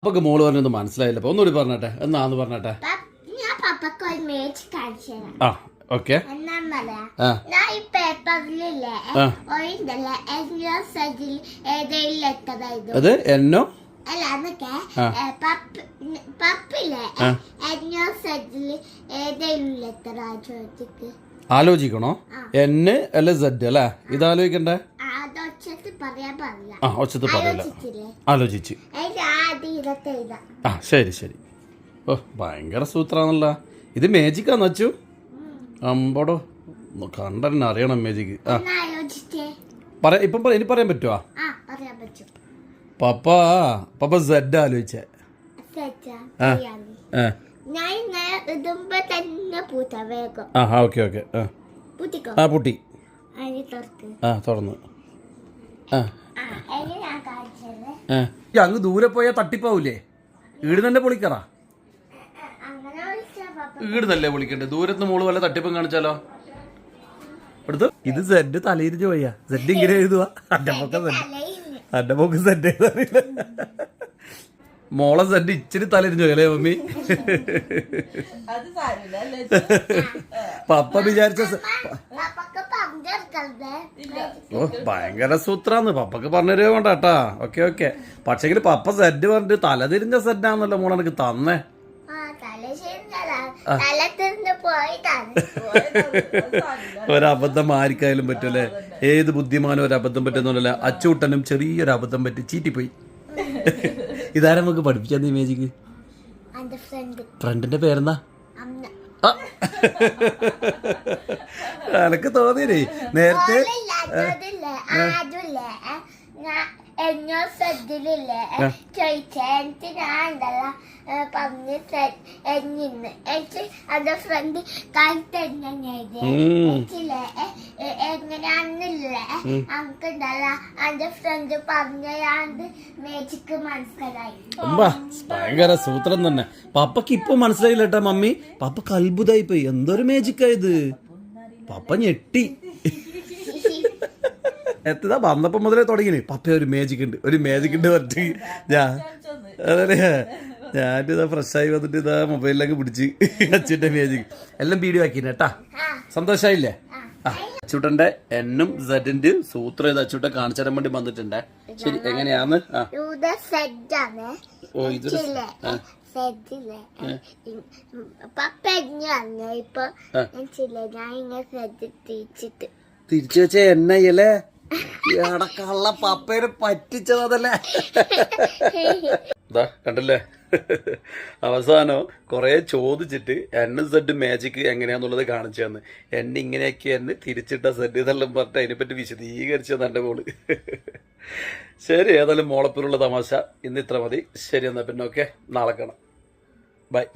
അപ്പൊക്ക് മോള് പറഞ്ഞൊന്നും മനസ്സിലായില്ല. അപ്പൊ ഒന്നുകൂടി പറഞ്ഞട്ടെ, എന്നാന്ന് പറഞ്ഞട്ടെ. ആ ഓക്കെ. അത് എന്നോ ആലോചിക്കണോ? എന് അല്ല സെഡ് അല്ലേ? ഇത് ആലോചിക്കണ്ടേ? ആ ഒച്ചത്ത് പറയല്ല, ആലോചിച്ച്. ആ ശരി ശരി. ഓ ഭയങ്കര സൂത്രാണല്ല. ഇത് മേജിക്കാന്ന് വെച്ചു. അമ്പടോ കണ്ടന്നെ അറിയണം മേജിക്ക്. ആ ഇപ്പം ഇനി പറയാൻ പറ്റുവാ? പപ്പ സെഡ് ആലോചിച്ചേ. Okay okay. ആ പൂട്ടി. ആ തുറന്നു. അങ്ങ് ദൂരെ പോയാ തട്ടിപ്പാവൂലേ? ഈട് തന്നെ പൊളിക്കറാ. ഈട് നല്ലേ പൊളിക്കണ്ടേ? ദൂരത്ത് മോള് വല്ല തട്ടിപ്പും കാണിച്ചാലോ? എടുത്തു. ഇത് സെഡ് തലയിരിഞ്ഞു പോയാ. സെഡ് ഇങ്ങനെ എഴുതുവാ. അന്റെ മോക്ക് സെഡ് എഴുതാറില്ല. മോളെ സെഡ് ഇച്ചിരി തലയിരിഞ്ഞു അല്ലേ മമ്മി? പപ്പ വിചാരിച്ച ഓ ഭയങ്കര സൂത്രാന്ന്. പപ്പക്ക് പറഞ്ഞു തരുക വേണ്ട കേട്ടാ. Okay okay. പക്ഷെങ്കിൽ പപ്പ സെഡ് പറഞ്ഞിട്ട് തലതിരിഞ്ഞ സെഡാന്നല്ലോ മോളെ എനിക്ക് തന്നേ. ഒരബദ്ധം ആർക്കായാലും പറ്റൂലേ? ഏത് ബുദ്ധിമാനും ഒരബദ്ധം പറ്റുന്നല്ലേ? അച്ചൂട്ടനും ചെറിയൊരു അബദ്ധം പറ്റി ചീറ്റിപ്പോയി. ഇതാരാ നമുക്ക് പഠിപ്പിച്ചത് ഈ മേജിക്ക്? ഫ്രണ്ടിന്റെ പേരെന്താ? എനക്ക് തോന്നിയേ നേരത്തെ ഭയങ്കര സൂത്രം തന്നെ. പപ്പക്ക് ഇപ്പൊ മനസ്സിലായില്ല കേട്ടാ മമ്മി. പപ്പക്ക് അത്ഭുതമായി പോയി. എന്തൊരു മേജിക്കായത്. പപ്പ ഞെട്ടി. എത്താ വന്നപ്പോ മുതലേ തുടങ്ങിന് പപ്പ ഒരു മേജിക് ഉണ്ട് പറഞ്ഞിട്ട് ഞാനിതാ ഫ്രഷായി വന്നിട്ട് ഇതാ മൊബൈലിലൊക്കെ പിടിച്ച് അച്ഛൻ്റെ മേജിക് എല്ലാം വീഡിയോ ആക്കിന് കേട്ടാ. സന്തോഷായില്ലേ? അച്ചൂട്ടന്റെ എന്നും സെഡിന്റെ സൂത്രം ഇത് അച്ചൂട്ടൻ കാണിച്ചു തരാൻ വേണ്ടി വന്നിട്ടുണ്ടേ. ശരി എങ്ങനെയാന്ന്? ഓ ഇത് തിരിച്ചു വെച്ച എന്നയ്യല്ലേ? കള്ള പപ്പേനെ പറ്റിച്ചതല്ലേ? ഇതാ കണ്ടല്ലേ? അവസാനം കൊറേ ചോദിച്ചിട്ട് എന്നെ സെഡ് മാജിക് എങ്ങനെയാന്നുള്ളത് കാണിച്ചു തന്ന്. എന്നെ ഇങ്ങനെയൊക്കെയെന്ന് തിരിച്ചിട്ട സെഡ് ഇതെല്ലാം പറഞ്ഞിട്ട് അതിനെപ്പറ്റി വിശദീകരിച്ചത് എൻ്റെ മോള്. ശരി, ഏതായാലും മോളപ്പിലുള്ള തമാശ ഇന്ന് ഇത്ര മതി. ശരി എന്നാ പിന്നെ ഓക്കെ, നാളെ കാണാം. ബൈ.